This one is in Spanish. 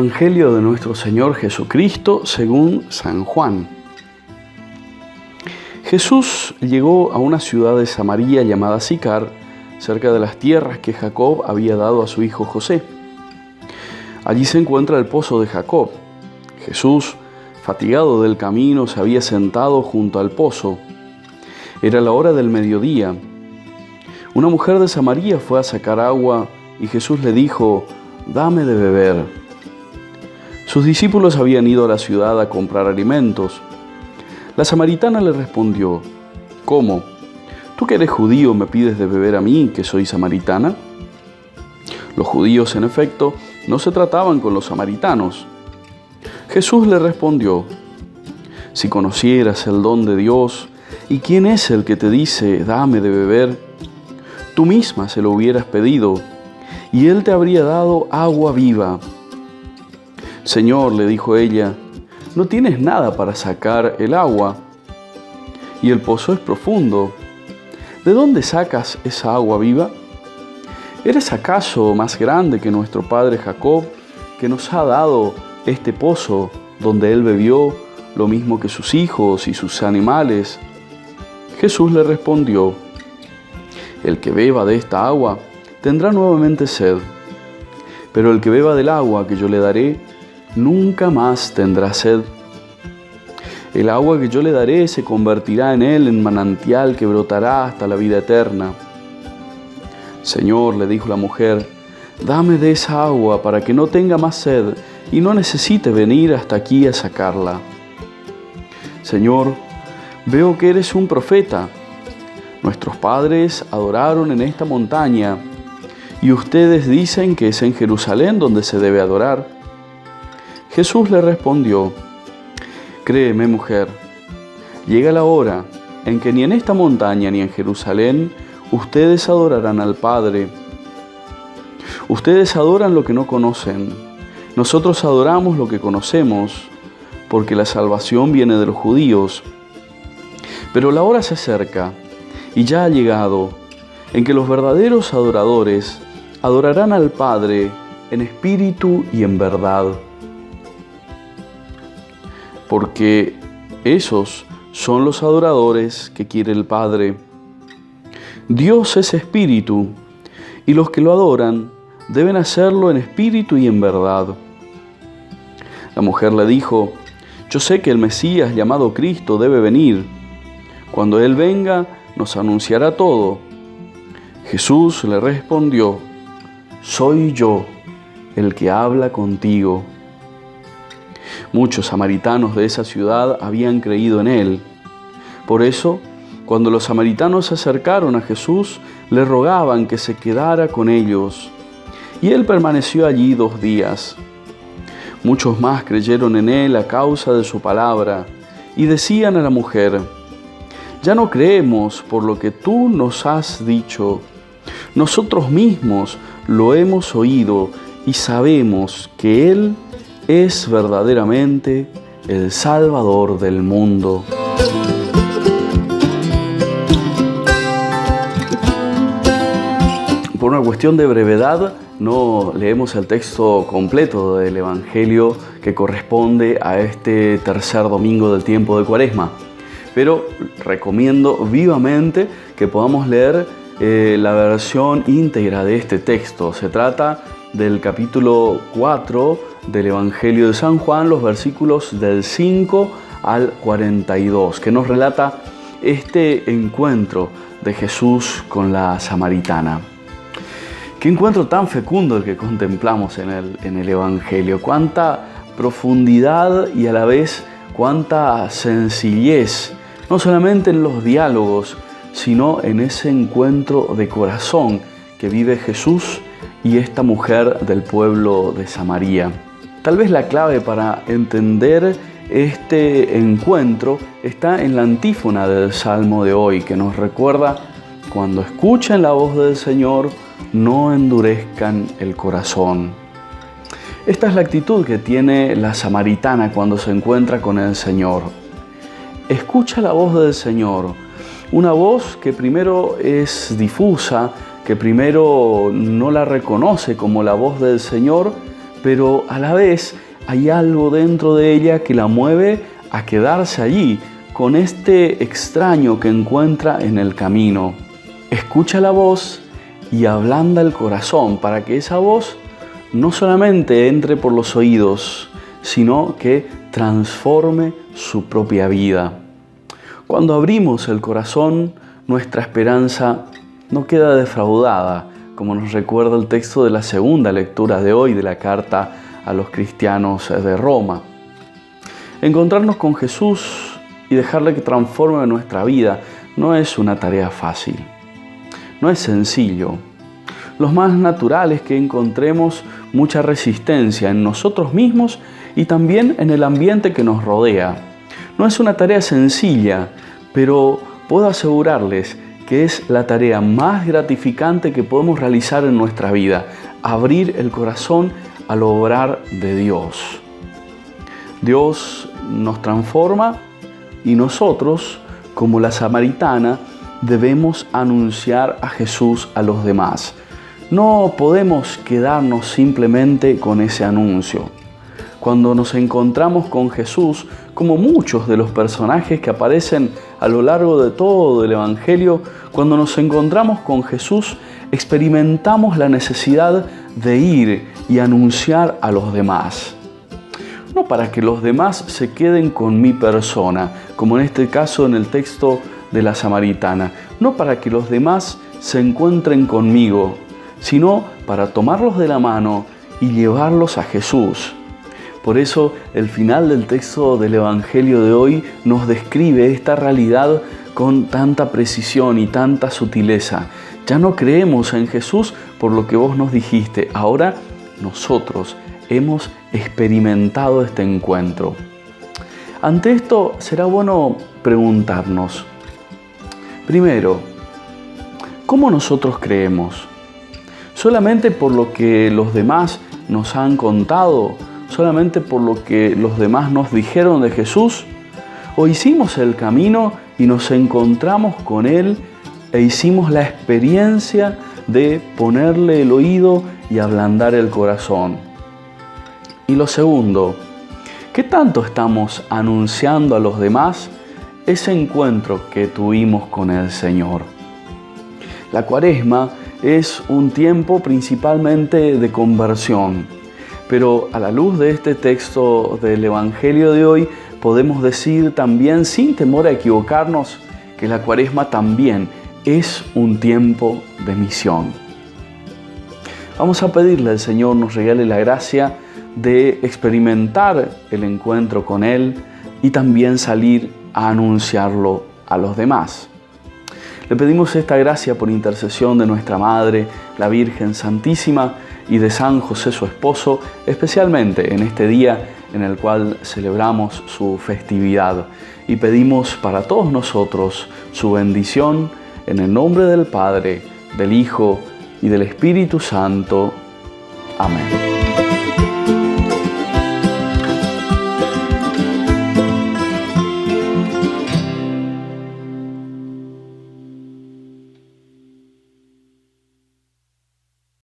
Evangelio de nuestro Señor Jesucristo según San Juan. Jesús llegó a una ciudad de Samaria llamada Sicar, cerca de las tierras que Jacob había dado a su hijo José. Allí se encuentra el pozo de Jacob. Jesús, fatigado del camino, se había sentado junto al pozo. Era la hora del mediodía. Una mujer de Samaria fue a sacar agua y Jesús le dijo: «Dame de beber». Sus discípulos habían ido a la ciudad a comprar alimentos. La samaritana le respondió: «¿Cómo? ¿Tú que eres judío me pides de beber a mí, que soy samaritana?». Los judíos, en efecto, no se trataban con los samaritanos. Jesús le respondió: «Si conocieras el don de Dios y quién es el que te dice: dame de beber, tú misma se lo hubieras pedido y él te habría dado agua viva». «Señor», le dijo ella, «no tienes nada para sacar el agua y el pozo es profundo. ¿De dónde sacas esa agua viva? ¿Eres acaso más grande que nuestro padre Jacob, que nos ha dado este pozo donde él bebió, lo mismo que sus hijos y sus animales?». Jesús le respondió: «El que beba de esta agua tendrá nuevamente sed, pero el que beba del agua que yo le daré nunca más tendrá sed. El agua que yo le daré se convertirá en él en manantial que brotará hasta la vida eterna». «Señor», le dijo la mujer, «dame de esa agua para que no tenga más sed y no necesite venir hasta aquí a sacarla». «Señor, veo que eres un profeta. Nuestros padres adoraron en esta montaña y ustedes dicen que es en Jerusalén donde se debe adorar». Jesús le respondió: «Créeme, mujer, llega la hora en que ni en esta montaña ni en Jerusalén ustedes adorarán al Padre. Ustedes adoran lo que no conocen. Nosotros adoramos lo que conocemos, porque la salvación viene de los judíos. Pero la hora se acerca, y ya ha llegado, en que los verdaderos adoradores adorarán al Padre en espíritu y en verdad. Porque esos son los adoradores que quiere el Padre. Dios es espíritu, y los que lo adoran deben hacerlo en espíritu y en verdad». La mujer le dijo: «Yo sé que el Mesías, llamado Cristo, debe venir. Cuando Él venga, nos anunciará todo». Jesús le respondió: «Soy yo el que habla contigo». Muchos samaritanos de esa ciudad habían creído en él. Por eso, cuando los samaritanos se acercaron a Jesús, le rogaban que se quedara con ellos. Y él permaneció allí 2 días. Muchos más creyeron en él a causa de su palabra, y decían a la mujer: «Ya no creemos por lo que tú nos has dicho. Nosotros mismos lo hemos oído y sabemos que Él es verdaderamente el Salvador del mundo». Por una cuestión de brevedad, no leemos el texto completo del Evangelio que corresponde a este tercer domingo del tiempo de Cuaresma, pero recomiendo vivamente que podamos leer la versión íntegra de este texto. Se trata del capítulo 4 del Evangelio de San Juan, los versículos del 5 al 42, que nos relata este encuentro de Jesús con la samaritana. Qué encuentro tan fecundo el que contemplamos en el Evangelio. Cuánta profundidad y a la vez cuánta sencillez, no solamente en los diálogos, sino en ese encuentro de corazón que vive Jesús y esta mujer del pueblo de Samaria. Tal vez la clave para entender este encuentro está en la antífona del Salmo de hoy, que nos recuerda: cuando escuchen la voz del Señor, no endurezcan el corazón. Esta es la actitud que tiene la samaritana cuando se encuentra con el Señor. Escucha la voz del Señor, una voz que primero es difusa, que primero no la reconoce como la voz del Señor, pero a la vez hay algo dentro de ella que la mueve a quedarse allí, con este extraño que encuentra en el camino. Escucha la voz y ablanda el corazón para que esa voz no solamente entre por los oídos, sino que transforme su propia vida. Cuando abrimos el corazón, nuestra esperanza no queda defraudada, como nos recuerda el texto de la segunda lectura de hoy de la carta a los cristianos de Roma. Encontrarnos con Jesús y dejarle que transforme nuestra vida no es una tarea fácil, no es sencillo. Lo más natural es que encontremos mucha resistencia en nosotros mismos y también en el ambiente que nos rodea. No es una tarea sencilla, pero puedo asegurarles que es la tarea más gratificante que podemos realizar en nuestra vida, abrir el corazón al obrar de Dios. Dios nos transforma y nosotros, como la samaritana, debemos anunciar a Jesús a los demás. No podemos quedarnos simplemente con ese anuncio. Cuando nos encontramos con Jesús, como muchos de los personajes que aparecen a lo largo de todo el Evangelio, cuando nos encontramos con Jesús, experimentamos la necesidad de ir y anunciar a los demás. No para que los demás se queden con mi persona, como en este caso en el texto de la samaritana, no para que los demás se encuentren conmigo, sino para tomarlos de la mano y llevarlos a Jesús. Por eso el final del texto del Evangelio de hoy nos describe esta realidad con tanta precisión y tanta sutileza. Ya no creemos en Jesús por lo que vos nos dijiste, ahora nosotros hemos experimentado este encuentro. Ante esto será bueno preguntarnos, primero, ¿cómo nosotros creemos? ¿Solamente por lo que los demás nos han contado? ¿Solamente por lo que los demás nos dijeron de Jesús? ¿O hicimos el camino y nos encontramos con Él e hicimos la experiencia de ponerle el oído y ablandar el corazón? Y lo segundo, ¿qué tanto estamos anunciando a los demás ese encuentro que tuvimos con el Señor? La Cuaresma es un tiempo principalmente de conversión, pero a la luz de este texto del Evangelio de hoy podemos decir también, sin temor a equivocarnos, que la Cuaresma también es un tiempo de misión. Vamos a pedirle al Señor nos regale la gracia de experimentar el encuentro con Él y también salir a anunciarlo a los demás. Le pedimos esta gracia por intercesión de nuestra Madre, la Virgen Santísima, y de San José su esposo, especialmente en este día en el cual celebramos su festividad. Y pedimos para todos nosotros su bendición en el nombre del Padre, del Hijo y del Espíritu Santo. Amén.